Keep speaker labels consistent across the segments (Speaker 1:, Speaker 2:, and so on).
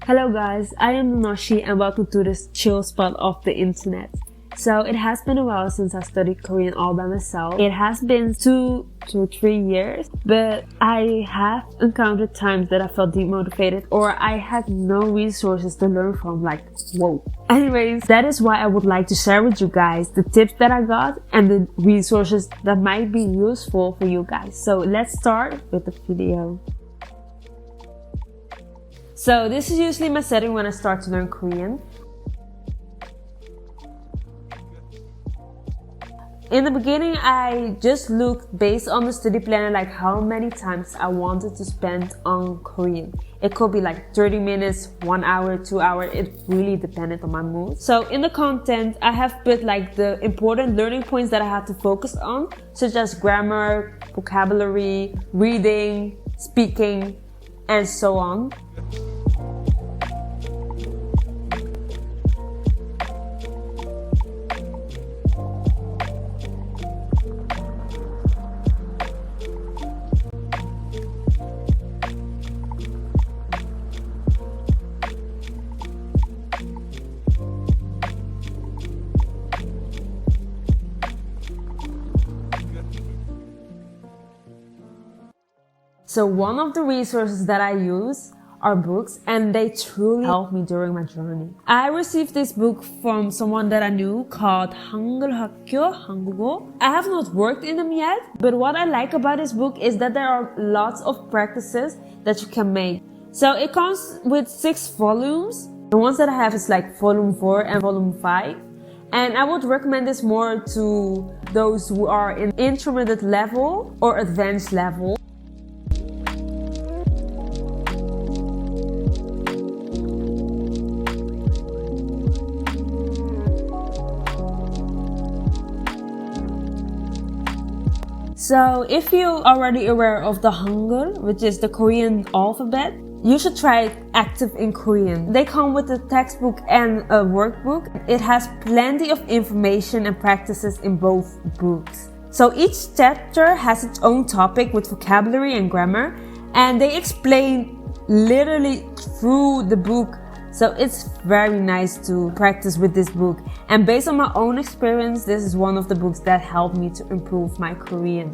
Speaker 1: Hello guys, I am Nanashi and welcome to this chill spot of the internet. So it has been a while since I studied Korean all by myself. It has been 2 to 3 years, but I have encountered times that I felt demotivated or I had no resources to learn from, like, whoa. Anyways, that is why I would like to share with you guys the tips that I got and the resources that might be useful for you guys. So let's start with the video. So this is usually my setting when I start to learn Korean. In the beginning, I just looked based on the study planner, like how many times I wanted to spend on Korean. It could be like 30 minutes, 1 hour, 2 hours. It really depended on my mood. So in the content, I have put like the important learning points that I had to focus on, such as grammar, vocabulary, reading, speaking, and so on. So one of the resources that I use are books, and they truly helped me during my journey. I received this book from someone that I knew called 한글학교, 한국어. I have not worked in them yet, but what I like about this book is that there are lots of practices that you can make. So it comes with 6 volumes. The ones that I have is like volume 4 and volume 5. And I would recommend this more to those who are in intermediate level or advanced level. So if you're already aware of the Hangul, which is the Korean alphabet, you should try Active in Korean. They come with a textbook and a workbook. It has plenty of information and practices in both books. So each chapter has its own topic with vocabulary and grammar, and they explain literally through the book. So it's very nice to practice with this book. And based on my own experience, this is one of the books that helped me to improve my Korean.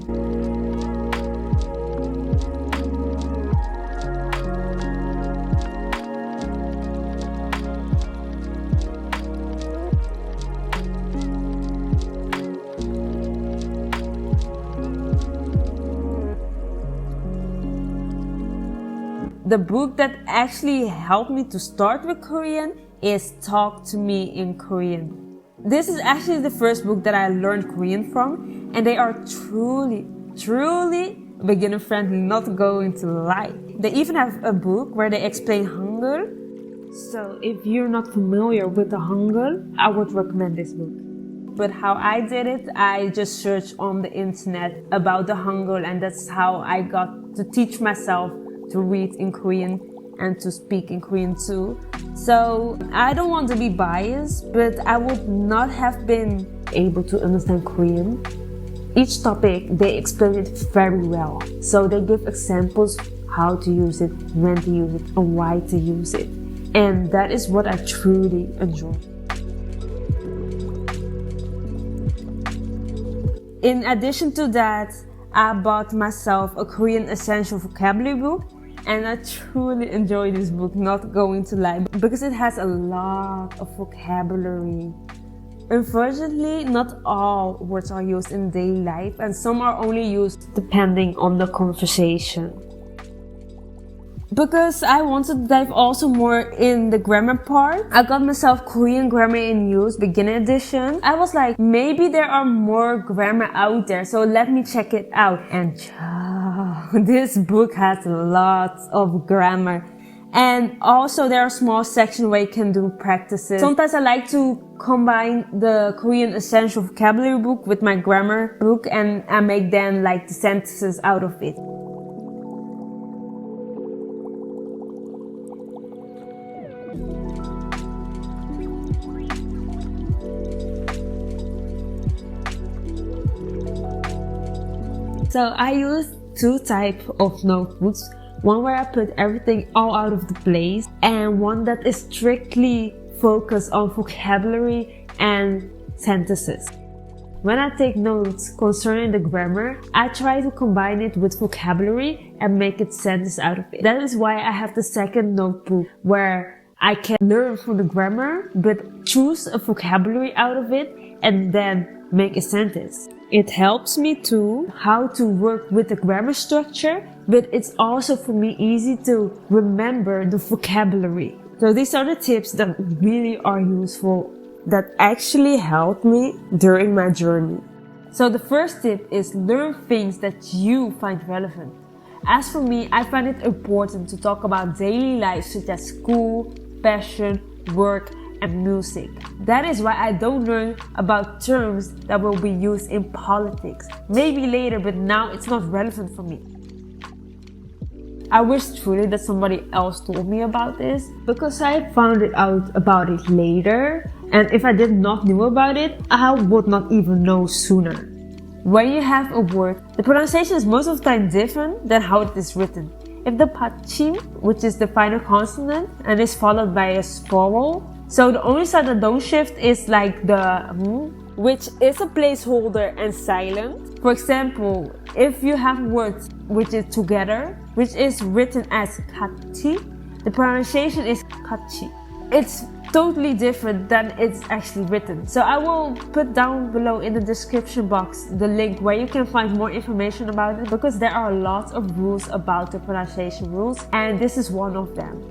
Speaker 1: The book that actually helped me to start with Korean is Talk to Me in Korean. This is actually the first book that I learned Korean from, and they are truly beginner friendly, not going to lie. They even have a book where they explain Hangul. So if you're not familiar with the Hangul, I would recommend this book. But how I did it, I just searched on the internet about the Hangul, and that's how I got to teach myself to read in Korean and to speak in Korean too. So I don't want to be biased, but I would not have been able to understand Korean. Each topic, they explain it very well. So they give examples how to use it, when to use it, and why to use it. And that is what I truly enjoy. In addition to that, I bought myself a Korean essential vocabulary book. And I truly enjoy this book, not going to lie, because it has a lot of vocabulary. Unfortunately, not all words are used in daily life, and some are only used depending on the conversation. Because I wanted to dive also more in the grammar part, I got myself Korean Grammar in Use Beginner Edition. I was like, maybe there are more grammar out there, so let me check it out. And this book has lots of grammar. And also there are small sections where you can do practices. Sometimes I like to combine the Korean Essential Vocabulary book with my grammar book, and I make then like the sentences out of it. So I use 2 types of notebooks. one where I put everything all out of the place, and one that is strictly focused on vocabulary and sentences. When I take notes concerning the grammar, I try to combine it with vocabulary and make it sentence out of it. That is why I have the second notebook where I can learn from the grammar but choose a vocabulary out of it and then make a sentence. It helps me too how to work with the grammar structure, but it's also for me easy to remember the vocabulary. So these are the tips that really are useful, that actually helped me during my journey. So the first tip is learn things that you find relevant. As for me, I find it important to talk about daily life such as school, fashion, work, and music. That is why I don't learn about terms that will be used in politics. Maybe later, but now it's not relevant for me. I wish truly that somebody else told me about this, because I found it out about it later, and if I did not know about it, I would not even know sooner. When you have a word, the pronunciation is most of the time different than how it is written. If the pachim, which is the final consonant, and is followed by a vowel, so the only side that don't shift is like the which is a placeholder and silent. For example, if you have words which is together, which is written as kati, the pronunciation is kachi. It's totally different than it's actually written. So I will put down below in the description box the link where you can find more information about it, because there are lots of rules about the pronunciation rules, and this is one of them.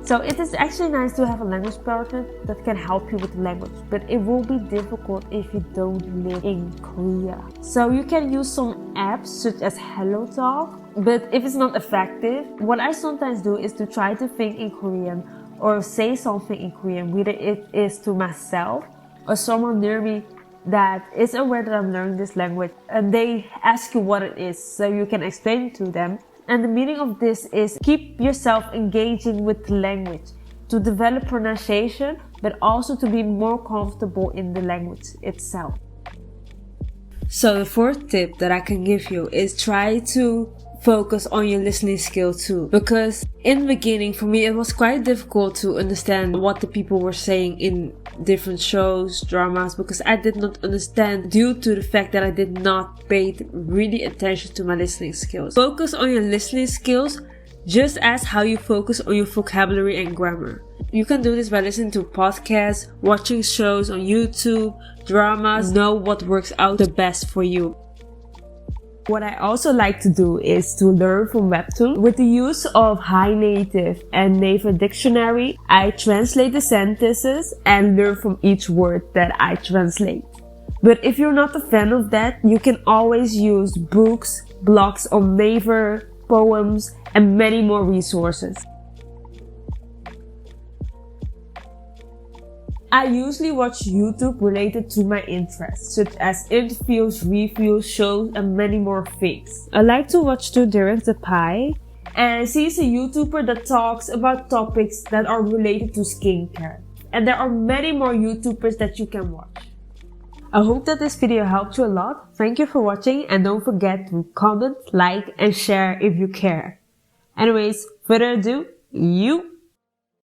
Speaker 1: So it is actually nice to have a language partner that can help you with the language, but it will be difficult if you don't live in Korea. So you can use some apps such as HelloTalk, but if it's not effective, what I sometimes do is to try to think in Korean or say something in Korean, whether it is to myself or someone near me that is aware that I'm learning this language, and they ask you what it is so you can explain it to them. And the meaning of this is keep yourself engaging with the language to develop pronunciation, but also to be more comfortable in the language itself. So the fourth tip that I can give you is try to focus on your listening skill too, because in the beginning for me it was quite difficult to understand what the people were saying in different shows, dramas, because I did not understand due to the fact that I did not pay really attention to my listening skills. Focus on your listening skills just as how you focus on your vocabulary and grammar. You can do this by listening to podcasts, watching shows on YouTube, dramas. Know what works out the best for you. What I also like to do is to learn from Webtoon. With the use of HiNative and Naver dictionary, I translate the sentences and learn from each word that I translate. But if you're not a fan of that, you can always use books, blogs on Naver, poems, and many more resources. I usually watch YouTube related to my interests, such as interviews, reviews, shows, and many more things. I like to watch Derek the Pie, and he's a YouTuber that talks about topics that are related to skincare. And there are many more YouTubers that you can watch. I hope that this video helped you a lot. Thank you for watching, and don't forget to comment, like, and share if you care. Anyways, further ado, you